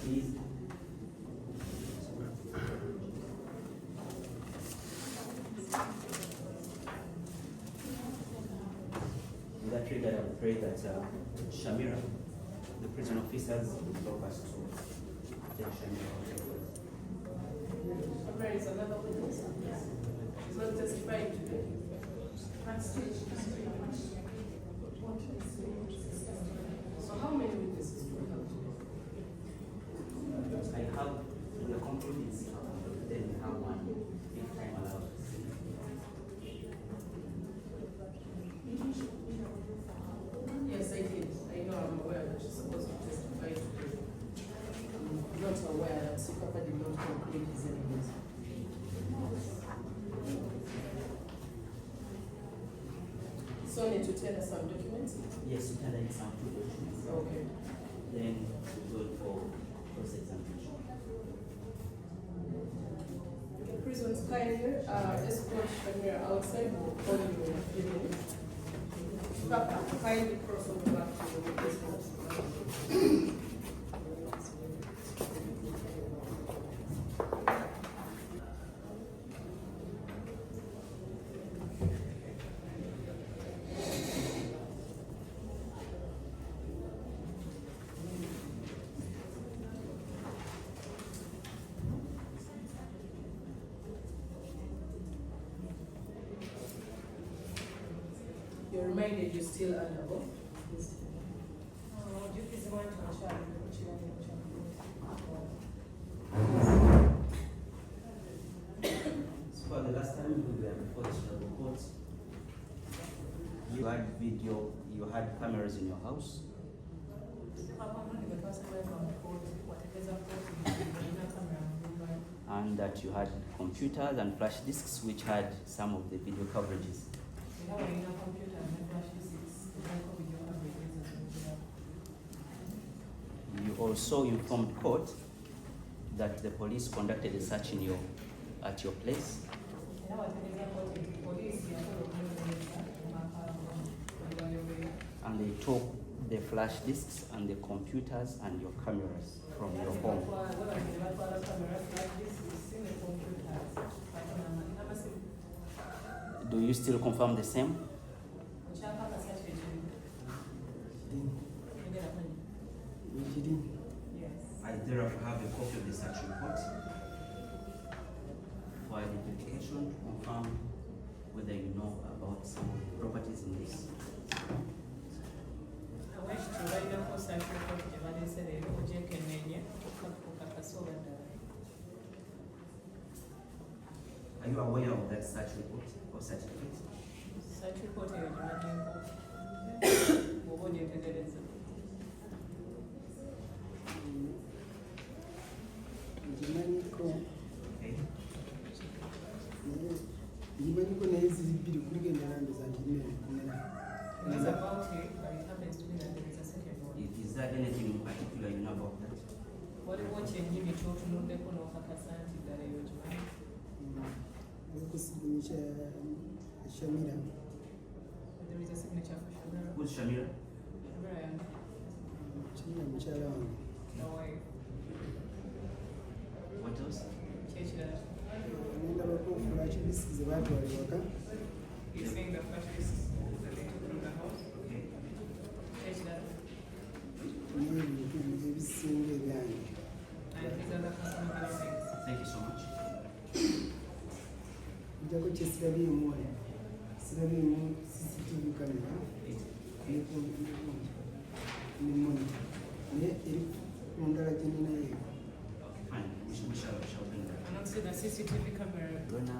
please. In that regard, I would pray that Shamira, the prison officers, will help us to take Shamira out of the Shamira is another witness. She's not testifying today. So how many witnesses do we have today? I have the conclusions, then we have one, if time allows. Yes, I did. I know, I'm aware that she's supposed to testify today. I'm not aware that Sipapa did not complete his evidence. So need to tell us some documents? Yes, we can add some two documents. Okay. Then we go for cross-examination. Okay, prisoners kindly escort Shamira outside. We'll call you in a few minutes. Papa, kindly cross over back to the witness box. You're reminded you're still under oath. So for the last time we were before the Struggle Court, you had video, you had cameras in your house. And that you had computers and flash disks which had some of the video coverages. You also informed court that the police conducted a search in at your place. And they took the flash disks and the computers and your cameras from your home. Do you still confirm the same? I therefore have a copy of the search report for identification to confirm whether you know about some of the properties in this. Are you aware of that search report or certificate? Search report It's about it, but it happens to me that there is a second one. Is there anything in particular you know about that? What watching you to know the one of Akasanti that I would Shamira. There is a signature for Shamira. Who's Shamira? Brian. Mukyala. No way. What else? Chechira. He's saying the flash disks that they took from the house. Okay. Chechira. And his other personal belongings. Thank you so much. CCTV camera. Okay, fine. We shall bring that. And also the CCTV camera. Rona,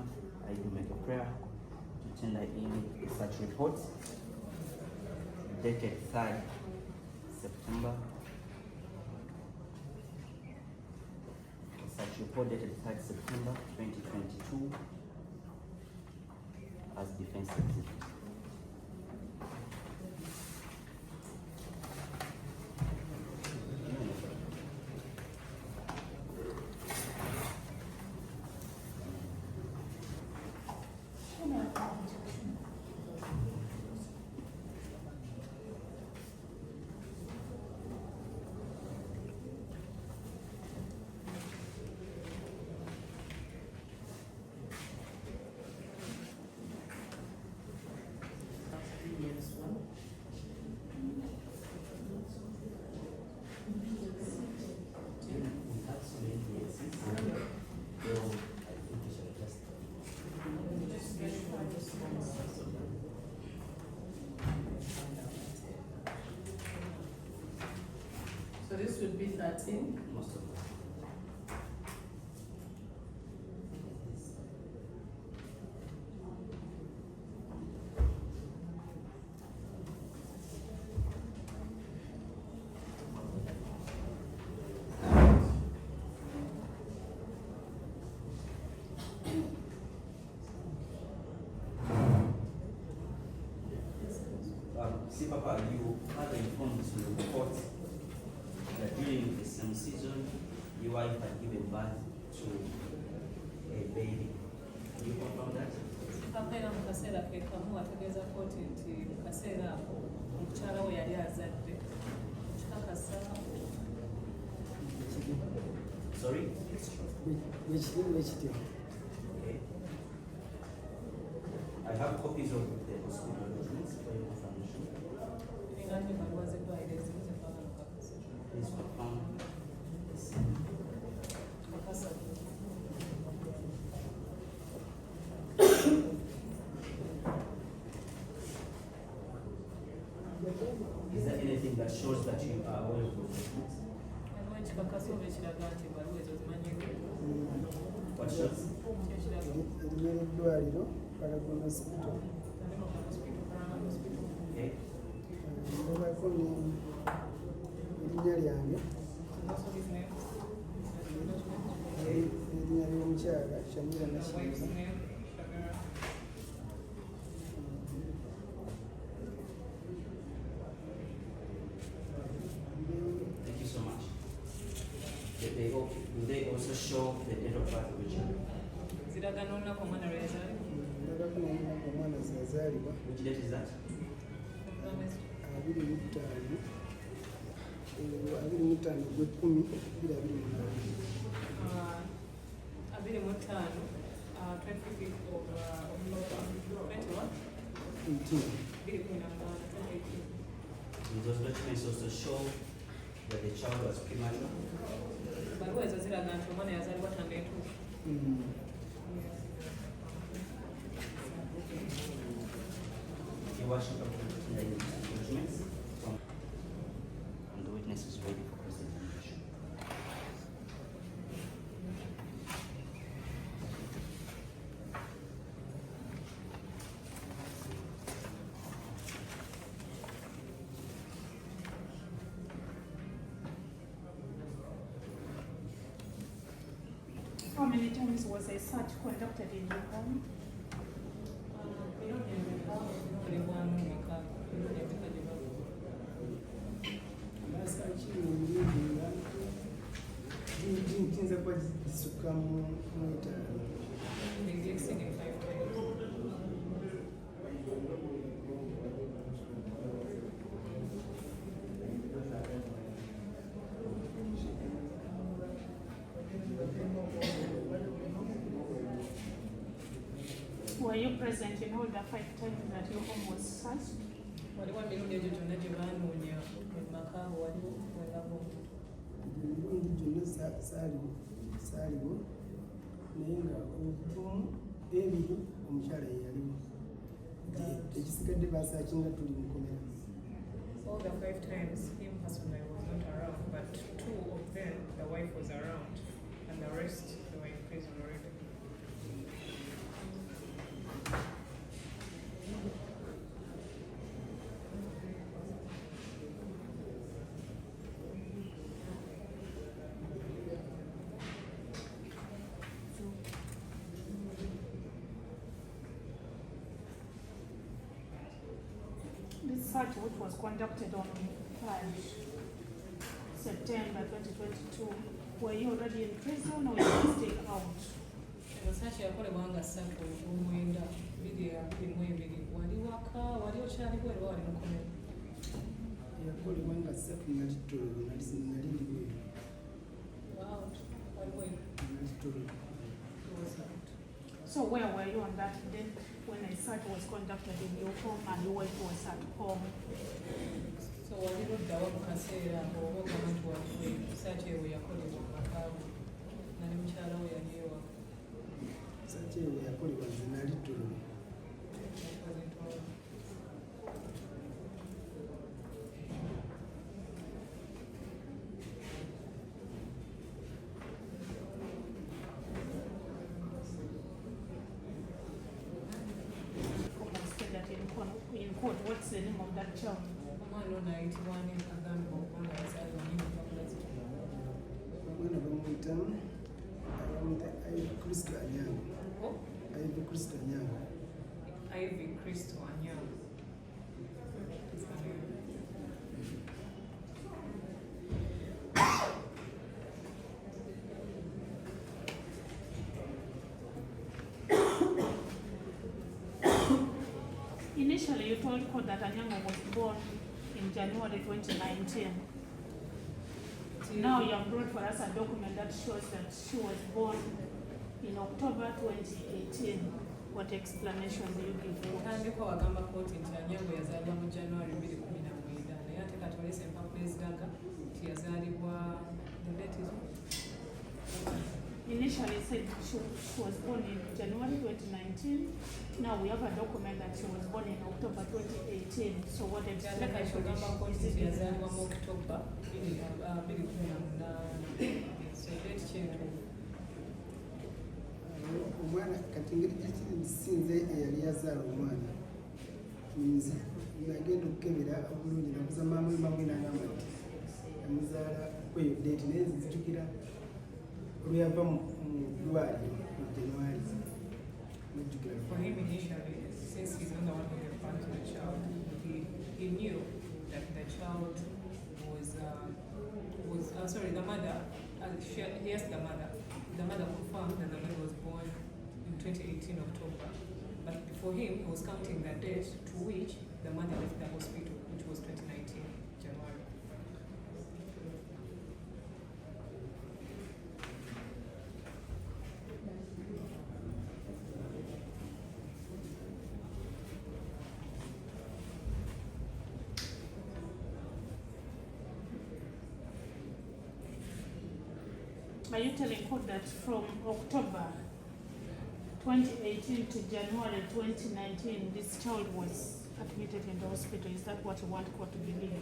I do make a prayer to tender in the search report dated 3rd September. The search report dated 3rd September 2022 as defense exhibit. this would be 13. Most of them. Sipapa, you had informed the court that during the same season, your wife had given birth to a baby. You confirm that? Papa era mu kaseera ke kamu ategeeza kooti nti mu kaseera ako omukyala we yali azadde kikakasa. Sorry? Wekityo. Okay. I have copies of the hospital documents for your confirmation. Era nti ebbaluwa z'eddwaliro ezimu ze twagala okukakasa. Please confirm. Kakasa. Is there anything that shows that you are aware of those documents? Waliwo ekikakasa oba ekiraga nti ebbaluwa ezo zimanyiko. What shows? Ki ekiraga? Erinnya ly'eddwaliro Paragon Hospital. Ali mu hospital, Paranga Hospital. Okay. Ndabako erinnya lyange, Also his name. erinnya ly'omukyala Shamira The wife's Nashiza. name, Shamira. Thank you so much. Do they also show the date of birth of the child? Ziraga n'olunaku omwana lwe yazaalibwa. Ndabako n'olunaku omwana ze yazaalibwa Which date is that? 25 Gw'ekkumi 2028. 25, 25th of October, 21? 2018. And those documents also show that the child was premature. Ebbaluwa ezo ziraga nti omwana yazaalibwa tanneetuuka. Your worship, the documents and the witness is ready for cross-examination. How many times was a search conducted in your home? Amasaaki emirundi nga giyinza kuba gisukka mu etaano. Exceeding 5 times. Were you present in all the 5 times that your home was searched? Waliwo emirundi egyo gyonna gye baanoonya mu maka ago waliwo walawo. Emirundi gyonna saaliwo naye nga obumu ebiri omukyala ye yaliwo. Ekisigadde basaakinga tuli mu komera. All the 5 times him personally was not around, but 2 of them the wife was around, and the rest they were in prison already. This search, which was conducted on 5 September 2022, were you already in prison or you were still out? Ebisaaki yakolebwa nga 3 Ogwomwenda 2022. Wali waka, wali okyalibwa era wali mukomera? Yakolebwa nga 3 nali ttolero nali libweru. Wow, waliwo Nali ttolero. So where were you on that day when a search was conducted in your home and your wife was at home? So wali luddawa mu kaseera ako oba ogamba nti waliwo ebisaaki eyo yakolebwa mu makaago nali mukyala we yali ewa. Saaki eyo yakolebwa nze nali ttolero. court, what's the name of that child? Omwana ono ayitibwa ani agambibwa okuba nga yazaalibwa nnyo mutambulazi? Omwana bamuyita Ivy Kristo Anyango. Oh, Ivy Kristo Anyango. Ivy Kristo Anyango. That's her name. Initially, you told court that Anyango was born in January 2019. Now you have brought for us a document that shows that she was born in October 2018. What explanation do you give for that? Otandika wagamba kooti nti Anyango yazaalibwa mu January 2019 naye ate kati olese empapula eziraga nti yazaalibwa the date is Initially, it said she was born in January 2019. Now we have a document that she was born in October 2018. So what kyaleka explanation kigamba kooti is nti it? yazaalibwa mu October 2018. So date kintuufu. Omwana kati engeri gyekirisinze eyali yazaala omwana nze nagenda okukebera obulungi nabuza maama we nagamba nti yamuzaala kweyo deeti naye nzijukira olweyava mu ddwaliro mu January mujjukira For him initially, since he's not the one who gave birth to the child, he knew that the child was sorry, the mother, he asked the mother confirmed that the baby was born in 2018 October. But for him, he was counting the date to which the mother left the hospital, which was 2019 January. Are you telling court that from October 2018 to January 2019, this child was admitted in the hospital? Is that what you want court to believe?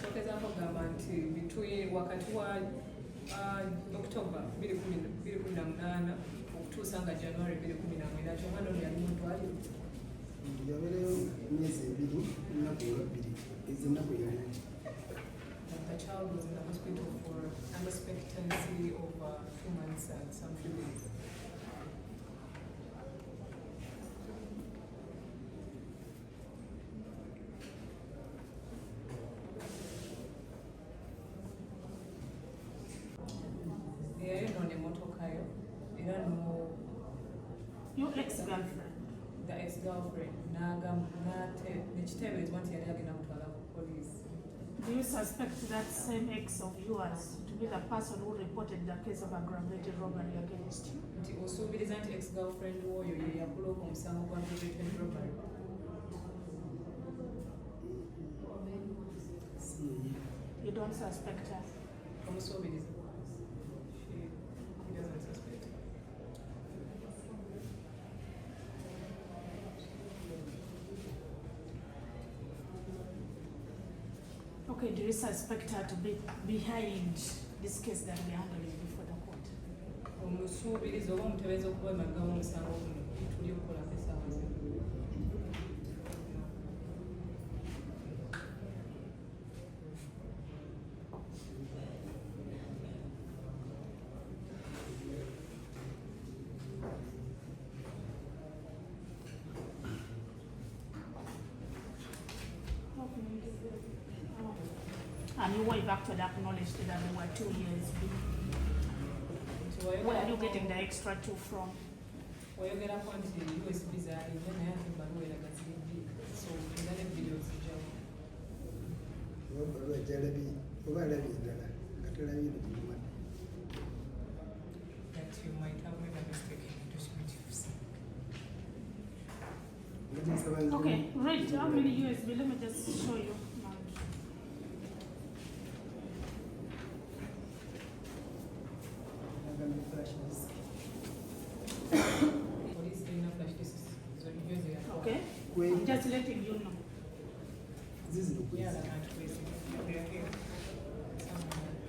Kyogezaako kugamba nti between wakati wa October 2018 okutuusa nga January 2019 kyomwana ono yali mu ddwaliro. yabeereyo emyezi ebiri ennaku ebbiri ezennaku yali The child was in the hospital for an expectancy of 2 months and some few days. Eno n'emmotoka yo era Your ex-girlfriend? the ex-girlfriend nekiteeberezebwa nti yali agenda mutwala ku police. Do you suspect that same ex of yours to be the person who reported the case of aggravated robbery against you? Nti osuubiriza nti ex-girlfriend w'oyo ye yakuloopa omusango gwa aggravated robbery. You don't suspect her? Omusuubiriza. He doesn't suspect. Okay, do you suspect her to be behind this case that we are handling before the court? Omusuubiriza oba omuteebereza okuba emabega w'omusango guno tuli okukola essaawa zino. And you were actually acknowledged that there were 2 years. Nti Where are you getting the extra 2 from? wayogerako nti USB zaali nnyo naye ate ebbaluwa eraga ziri bbiri. So era ne video zijjawo. oba alabye endala nga talabye nekimumadde That you might have made a mistake in the document you've seen. Okay, right. How many USB? Let me just show you. Police didn't flash this. So you use it. Okay? Wait. I'm just letting you know. zizino Yeah, that's not crazy. They are here. Somewhere.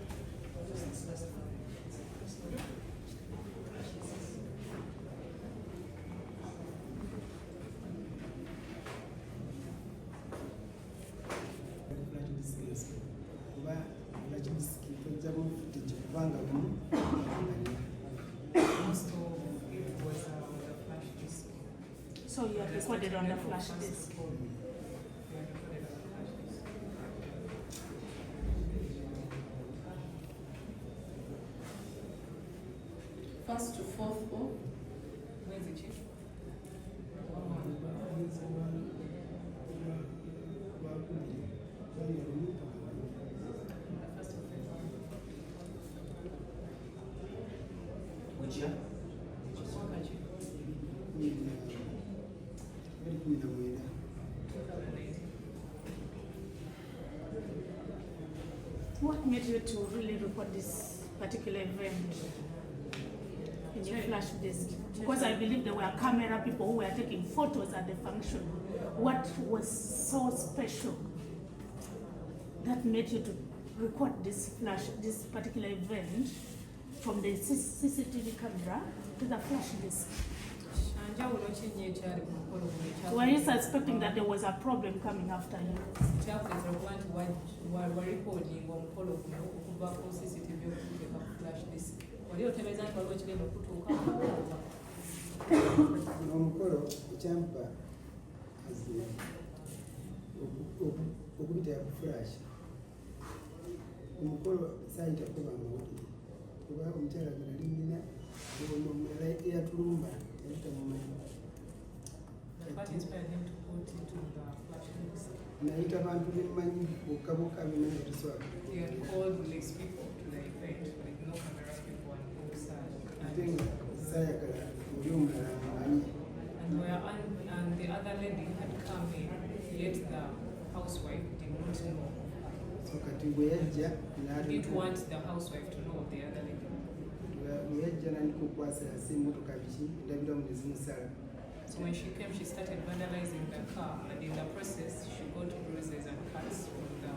bajja mu footage kubanga bumu Most of it was a flash disk. So you have recorded on the flash disk. Yeah, recorded on the flash disk. First to fourth of Where is the chief? First of February. Which year? Mwaka chief. bali 19. 2019. What made you to really record this particular event in your flash disk? Because I believe there were camera people who were taking photos at the function. What was so special that made you to record this particular event from the CCTV camera to the flash disk? Njawulo ki nnyo ekyali ku mukolo guno Were you suspecting that there was a problem coming after you? kyakuleza okuba nti warekodinga omukolo guno okuva ku CCTV okuteeka ku flash disk. Wali otegeeza nti waliwo kigenda okutuuka omukolo ekyampa okubitera ku flash omukolo saayita kuba amawulire kuba omukyala gwe nali nina omulala eyatulumba yali tamumanyi What inspired him to put it to the flash disk? nayita bantu bemmanyi bokka bokka bimanyi nga tosobola He had called police people to the event, like no camera people on both sides. ate nga saayagala oli omulala amumanyi And the other lady had come in, yet the housewife did not know. so kati bwe yajja Didn't want the housewife to know of the other lady. bwe yajja nandikukwasa yasa emmotoka biki endabiramu ne zimusala. So when she came, she started vandalizing the car, and in the process, she got bruises and cuts from the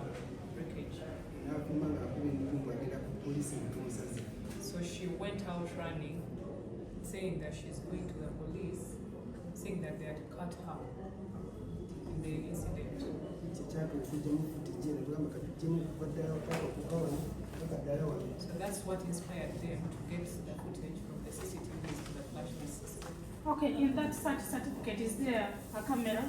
wreckage. n'afuluma ng'akuba entungu agenda ku poliisi nga tumusaze. So she went out running, saying that she's going to the police, saying that they had cut her in the incident. Kyekyatuuka okugyamu footage eno tugamba katuggyemu okuva ddala paka okuva wano paka ddala wano. So that's what inspired them to get the footage from the CCTVs to the flash disks. Okay, in that certificate, is there a camera?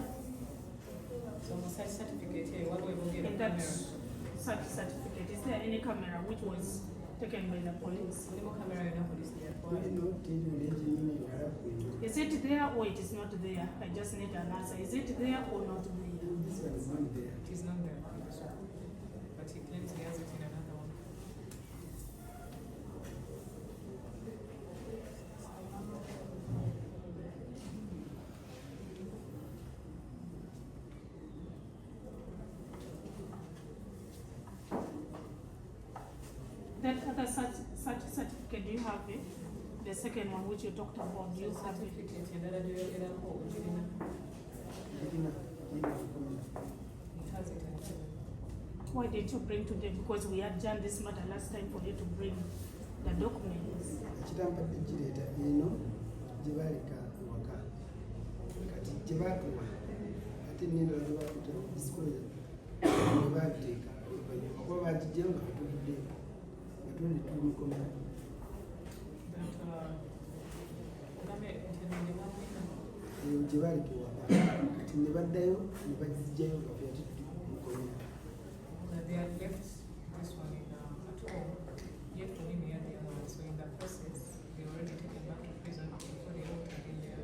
So the certificate here, what we will get a In that camera. certificate, is there any camera which was taken by the police? Mulimo camera yonna police there. Tulino tiri engineering alafu Is it there or it is not there? I just need an answer. Is it there or not there? this one is not there. It is not there, but he claims he has it in another one. That other certificate, do you have it? The second one which you talked about, do you have it? Certificate endala gyoyogerako ogirina. Tulina enkomera. He has it in the Why did you bring today? Because we had done this matter last time for you to bring the documents. Ekitampadde kireeta eno gye baaleka ewaka kati gye baatuwa ate n'endala gye baakuta disclosure ne baabiteeka oluvannyuma kuba baagijjayo nga batuliddeeko nga tuli tumukomera. Eyo gye baaleka ewaka kati ne baddayo ne bagijjayo nga bwe tumukomera. They had left this one in at home, yet for him he had the other one. So in the process, they already taken back to prison before they entered in there.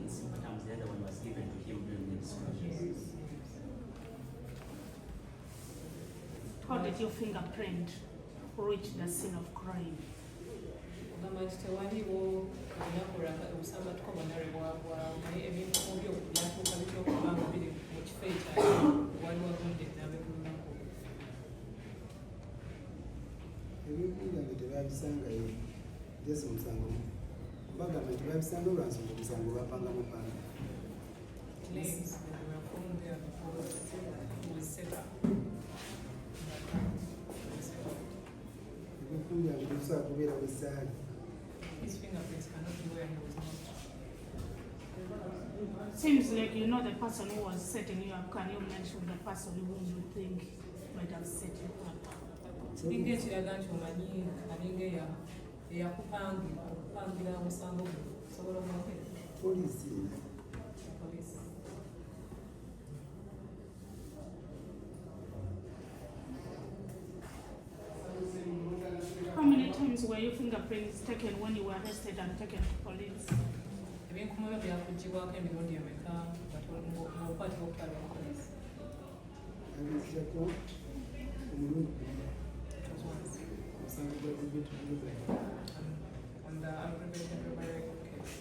Sometimes the other one was given to him during the discussions. How did your fingerprint reach the scene of crime? Ogamba nti tewaliwo olunaku obusambattuko bwonna lwe bwagwawo naye ebintu obi okubyatuuka bitya okuba nga biri mu kifo ekyali waliwo agondedde abe ku lunaku. Ebintu byange tebaabisangayo jesi musango bagamba nti baabisanga olwansonga omusango bapangamu panga. Claims that they were found there because it was set up. Ebintu byange tebisobola kubeera bwesaali. His fingerprints cannot be where he was not. Seems like you know the person who was setting you up. Can you mention the person whom you think might have have set you up? kiringa ekiraga nti omanyi aninga eyakupangira omusango guno osobola omwogera Poliisi. poliisi. How many times were your fingerprints taken when you were arrested and taken to police? Ebyenkuuma byakugibwako emirundi emeka ng'okwatibwa okutalwa poliisi? Abizako omulundi omusango gwa Bibuzo. On the aggravated robbery case.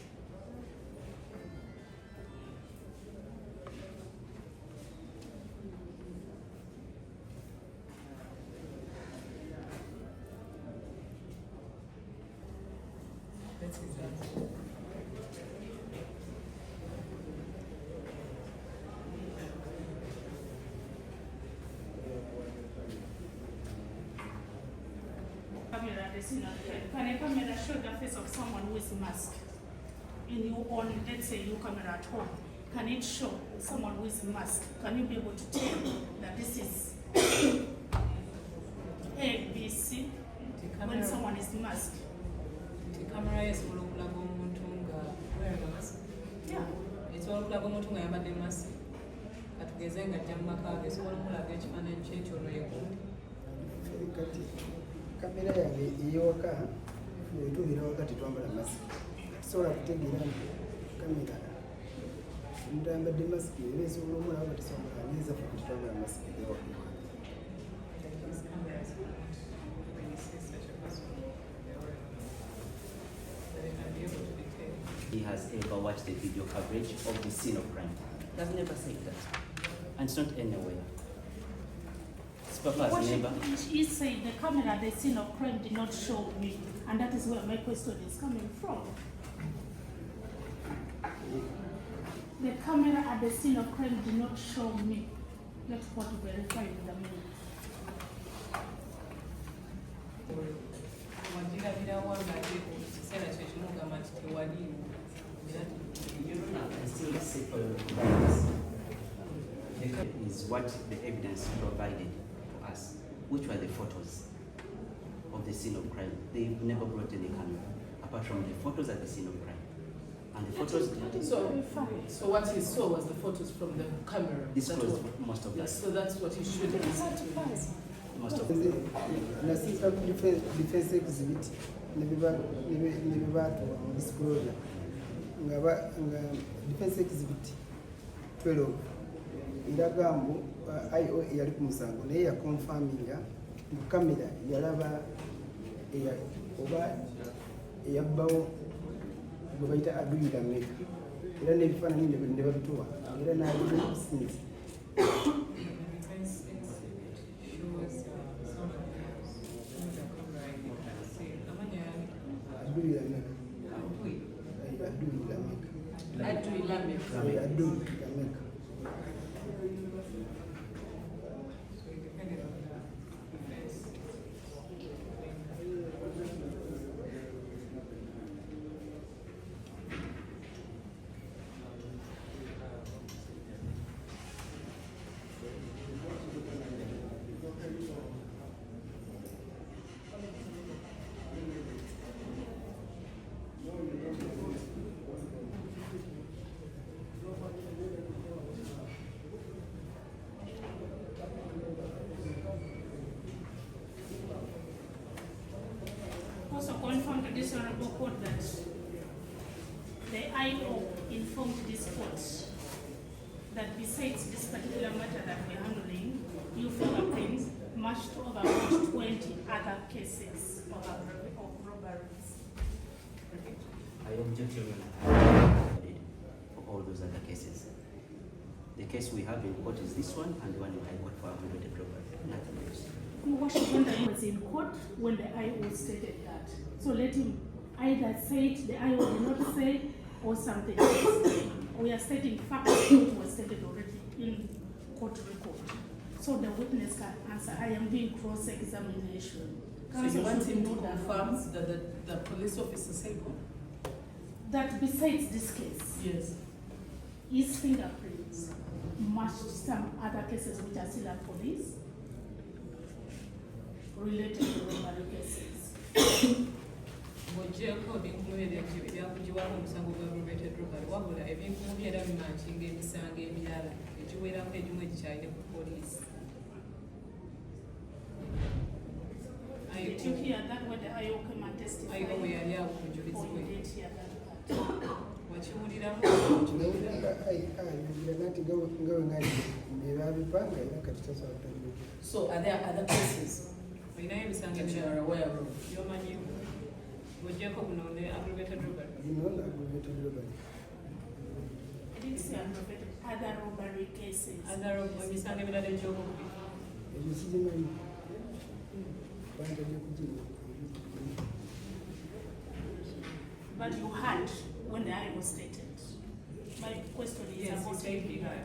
That's it. Camera, the scene of crime. Can a camera show the face of someone who is masked? In you on, let's say your camera at home, can it show someone who is masked? Can you be able to tell that this is A, B, C when someone is masked? Camera esobola okulaga omuntu nga wearing a mask. Yeah. Esobola okulaga omuntu nga ayambadde mask. Katugeze nga ajja mu maka ge esobola omulaga ekifaananyi kyekyono yegundi. Kati kamera yange ey'ewaka bwetubeera wakati twambala masiki sobola kutegeera nti kamera omuntu ayambadde masiki era esobola omulaba kati sobola neza fe kati twambala masiki ey'ewaka. These cameras won't really see such a person when they're wearing a mask. They can be able to detect. He has ever watched the video coverage of the scene of crime. He has never said that. And it's not anywhere. Sipapa has never. He said the camera at the scene of crime did not show me, and that is where my question is coming from. The camera at the scene of crime did not show me. That's what we verify in the minute. Wagirabirawo ng'ate ekiseera kye kimu ogamba nti tewaliiwo. You don't know, I still say for your guidance. The camera is what the evidence provided to us, which were the photos of the scene of crime. They've never brought any camera, apart from the photos at the scene of crime. And the photos So what he saw was the photos from the camera. disclosed most of that. Yes, so that's what he should have said to us. Most of Nasika ku defense exhibit ne bibaatuwa mu disclosure nga defense exhibit 12 eraga mbu IO eyali ku musango naye yakonfaminga nti kamera yalaba oba eyabbawo gwe bayita Atuyanidde era n'ebifaananyi ne babituwa era n'abisinzi. Defense exhibit shows someone else with a camera. You can see amanya Atuyanidde. Atuyanidde. So it depended on the defense. Also confirmed to this honorable court that the IO informed this court that besides this particular matter that we're handling, you fingerprints matched over about 20 other cases of robberies. I object your Honor, for all those other cases. The case we have in court is this one and the one in High Court for aggravated robbery, nothing else. Your Worship, when the was in court, when the IO stated that, so let him either say it, the IO did not say, or something else. We are stating facts that was stated already in court record. So the witness can answer. I am doing cross-examination. So you want him to confirm that the police officer said what? That besides this case, Yes. his fingerprints matched some other cases which are still at police. related to robbery cases. Ng'oggyeko ebinkumu ebyakugiwako omusango gwa aggravated robbery wabula ebinkumu bye era bimankinga emisango emirala egiwerako egimu egikyalina ku poliisi. Did you hear that when the IO came and testified? Ayiwa bwe yali awo ku bujulizi Or bwe you didn't hear that part? wakiwuliramu ayogera nati nga we ngali nebabipanga era kati tasobola. So are there other cases olinayo emisango that you emirala are aware of? gyomanyimu ng'oggyeko guno ne aggravated robbery. Bino aggravated robbery. I didn't say aggravated, other robbery cases. Emisango emirala egy'obubbi. Ebyo sigimanyi. Bantajja kugirinda. But you heard when the IO was stated. My question is Yes, he about said he you. had.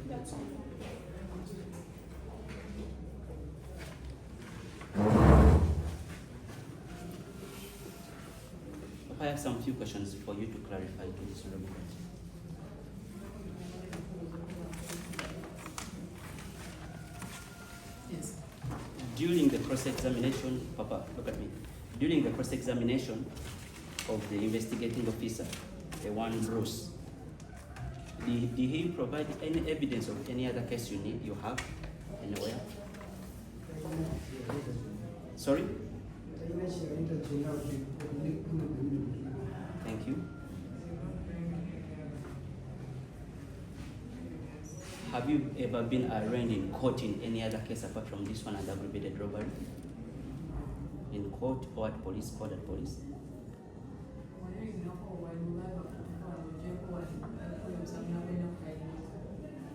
That's all. I have some few questions for you to clarify to this honorable court. Yes. During the cross-examination, Papa, look at me. During the cross-examination of the investigating officer, the one Bruce, did he provide any evidence of any other case you have anywhere? Sorry? Thank you. Have you ever been arraigned in court in any other case apart from this one and aggravated robbery? In court or at police, court at police?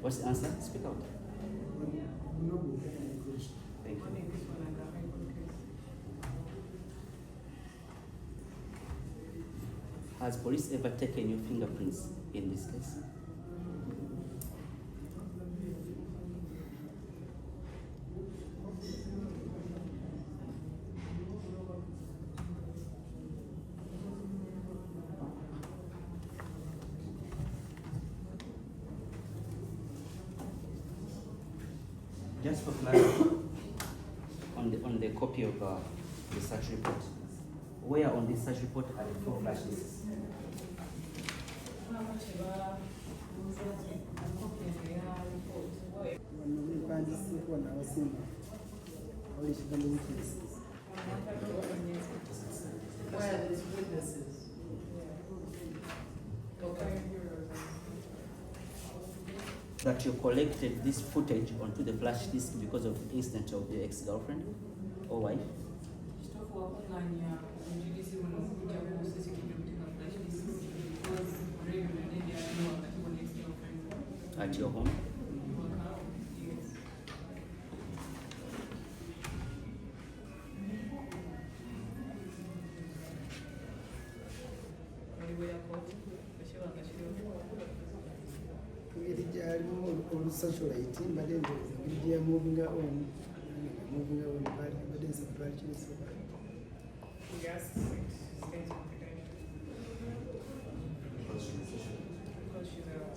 What's the answer? Speak out. Thank you. Has police ever taken your fingerprints in this case? Just for clarity, on the copy of the search report, where on the search report are the 4 flash disks? Mpandiseeko n'abasimba awali ekigambo witnesses. Where are these witnesses? Okay. That you collected this footage onto the flash disk because of the incident of the ex-girlfriend or wife? At your home? Engeri gyalimu olusatellite mbadde ndowooza engeri gye yamuvinga on mbadde nsaba twali kinesooka. Yes, it stays confidential. Because she's a social worker.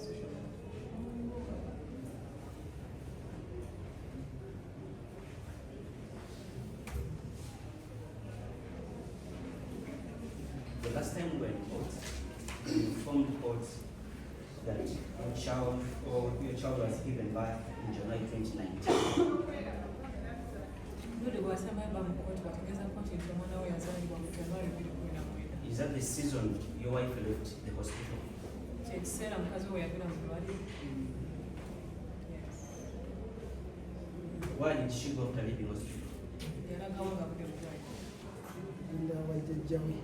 The last time we were in court, you informed court that your child was given birth in July 2019. Buli bw'asema eba mu kkooti bategeeza kkooti nti omwana we yazaalibwa mu January 2019. Is that the season your wife left the hospital? Kyekiseera mukazi we yagenda mu ddwaliro. Yes. Why did she go after leaving hospital? Yalagawo nga buli ddwaliro. Agenda wajjajja we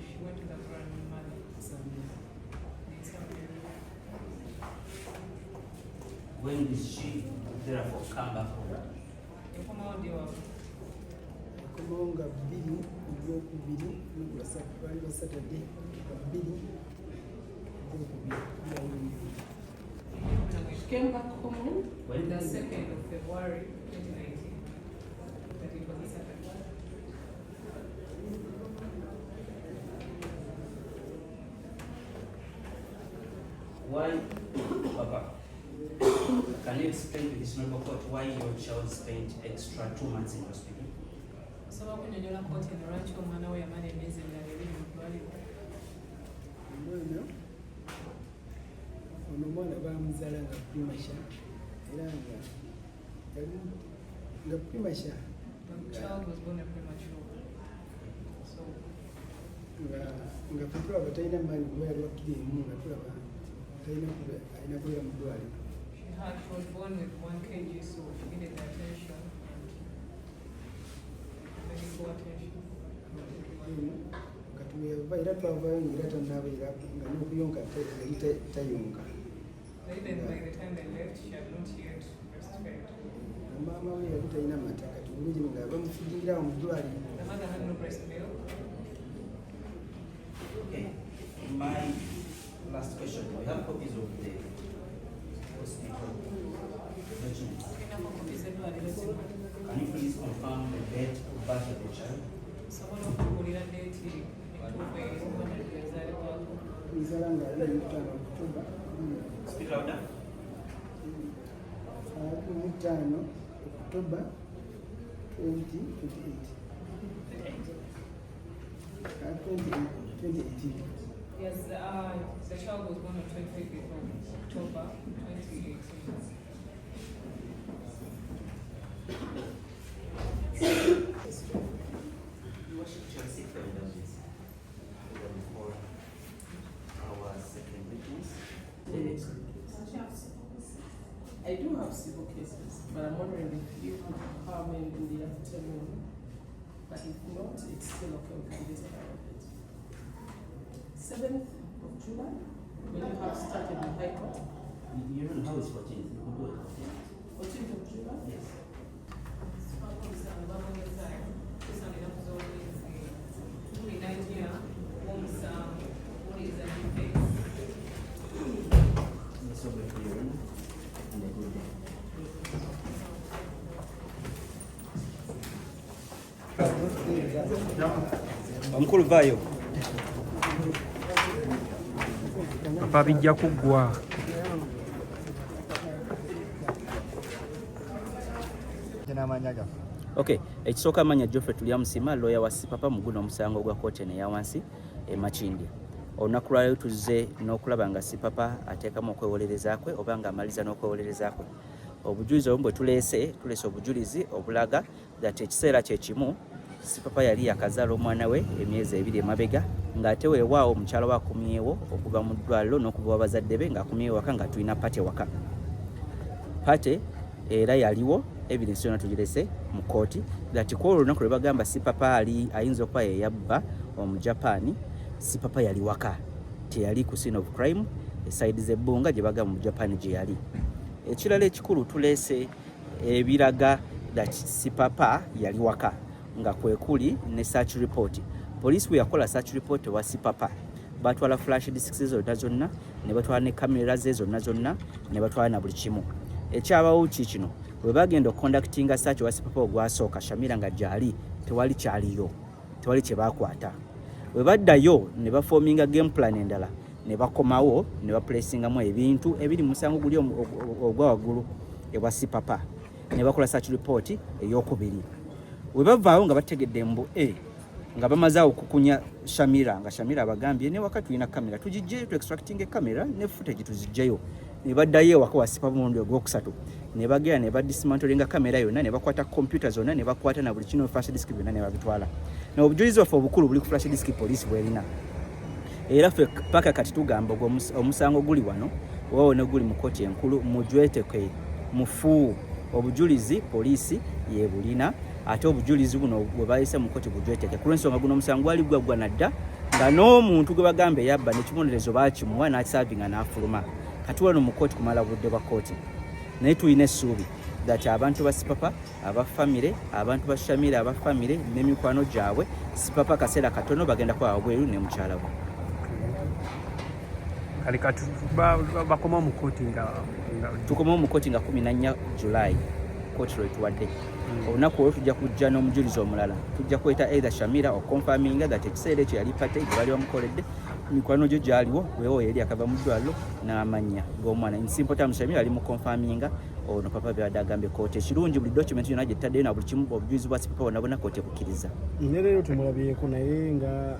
She went to the grandmother. When did she therefore come back home? Yakomawo ddi waabwe. akomawo nga 2 Ogwokubiri twali basatadde 2 Ogwokubiri. She came back home When The 2nd of February 2019. That it was a Saturday. why, Papa, can you explain to this noble court why your child spent extra 2 months in hospital? Osaba kunnyonnyola kkooti eno lwaki omwana we yamala emyezi emirala ebiri mu ddwaliro. Ono omwana bamuzaala nga primasha era nga primasha The child was born premature. So nga tulaba talina maani kuba yali wakkiri emu nga tulaba alina kubeera mu ddwaliro. she was born with 1 kg, so she needed the attention and medical attention. Nga tuyava era twavayo ngaera tannaaba era nga n'okuyonka tayonka. Even by the time they left, she had not yet breastfed. Maama we yali talina mata kati bulungi nga bamufugirirawo mu ddwaliro. The mother had no breast milk. Okay. My last question. We have copies of the hospital documents. Can you please confirm the date of birth of the child? Someone okubuulira date entuufu ey'omwana yazaalibwako. Nzala nga ali 5 Oktoba. Speak louder. 5 Oktoba 2028. 2018. Yes, the child was born on 25th of October 2018. Your worship, shall seek for indulgence before our second witness. I do have civil cases, but I'm wondering if you could come in the afternoon. But if not, it's still okay, we can get out of it. 7th of July, when you have started in High Court. You don't know how it's 14th. You could do it. 14th of July? Yes. Let's go back to your room and a good day. Omukulu vaayo. Papa bijja kuggwa. Okay, ekisooka amanya Geoffrey Tulyamusima, lawyer wa Sipapa mu guno omusango gwa kkooti eno eya wansi e Makindye. Olunaku lwaleero tuzze n'okulaba nga Sipapa ateekamu okwewolereza kwe oba ng'amaliza n'okwewolereza kwe. Obujulizi obumu bwe tuleese obujulizi obulaga that ekiseera kye kimu Sipapa yali yakazaala omwana we emyezi 2 emabega ng'ate weewaawo omukyala we akumyewo okuva mu ddwaliro n'okuva abazadde be ng'akumyewo waka nga tulina pate waka. Pate era yaliwo evidence yonna tugirese mu kkooti that kwolwo olunaku lwe bagamba Sipapa ayinza okuba yeyabba Omujapani, Sipapa yali waka, teyali ku scene of crime, eside z'ebbunga gye bagamba mu Japan gye yali. Ekirala ekikulu tuleese ebiraga that Sipapa yali waka nga kwekuli ne search report. Police bwe yakola search report wa Sipapa batwala flash discs zonna ne batwala ne kamera ze zonna ne batwala na buli kimu. Ekyabawo kino bwe bagenda conductinga search wa Sipapa ogwasooka Shamira nga gyali tewali kyaliyo, tewali kye bakwata. Bwe baddayo ne baforminga game plan endala ne bakomawo ne baplacingamu ebintu ebiri mu musango guli ogwa waggulu ewa Sipapa ne bakola search report ey'okubiri. Bwe bavaawo nga bategedde mbu nga bamazaawo okukunya Shamira nga Shamira abagambye ne wakati tulina kamera tugijjeyo tu extracting kamera ne footage tuzijjeyo. Ne baddayo ewaka wa Sipapa mulundi ogwokusatu ne bagenda ne badismantlinga kamera yonna ne bakwata computer zonna ne bakwata na buli kino flash disk byonna ne babitwala. Na obujulizi waffe obukulu buli ku flash disk police bw'erina. Era ffe paka kati tugamba omusango guli wano wawo ne guli mu kkooti enkulu mujweteke mufu obujulizi police yebulina ate obujulizi buno bwe bayise mu kkooti bujweteke ku lw'ensonga guno omusango gwali gwaggwa nadda nga n'omuntu gwe bagamba yabba n'ekibonerezo baakimuwa n'akisavinga n'afuluma. Kati wano mu kkooti kumala budde bwa kkooti naye tulina essuubi that abantu ba Sipapa abafamire abantu ba Shamira abafamire n'emikwano gyabwe Sipapa kaseera katono bagenda kwa wabweru ne mukyala we. Kale kati bakoma mu kkooti nga tukoma mu kkooti nga 14 July kkooti lwetuwadde. Olunaku olwo tujja kujja n'omujulizi omulala tujja kweta either Shamira o confirming that ekiseera ekyo yali pate gye bali bamukoledde mikwano gyo gyaliwo weewo yali akava mu ddwaliro n'amanya g'omwana in simple terms Shamira ali mu confirminga ono papa byadde agambye kooti ekirungi buli document yonna gyetaddeyo na buli kimu obujulizi bwa Sipapa bonna bonna kooti ekukkiriza ne leero tumulabyeko naye nga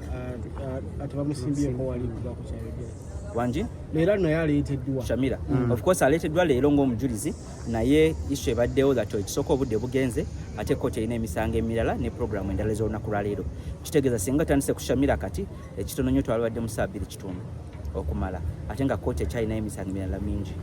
tebamusimbiyeko wali kuva ku kyayogera wangi leero naye aleeteddwa Shamira of course aleeteddwa leero ng'omujulizi naye issue ebaddewo that ekisooka obudde bugenze ate kooti erina emisango emirala ne programu endala ez'olunaku lwa leero kitegeeza singa tandise ku Shamira kati ekitono nnyo twalibadde mu saa 2 kitundu okumala ate nga kooti ekyalinayo emisango emirala mingi.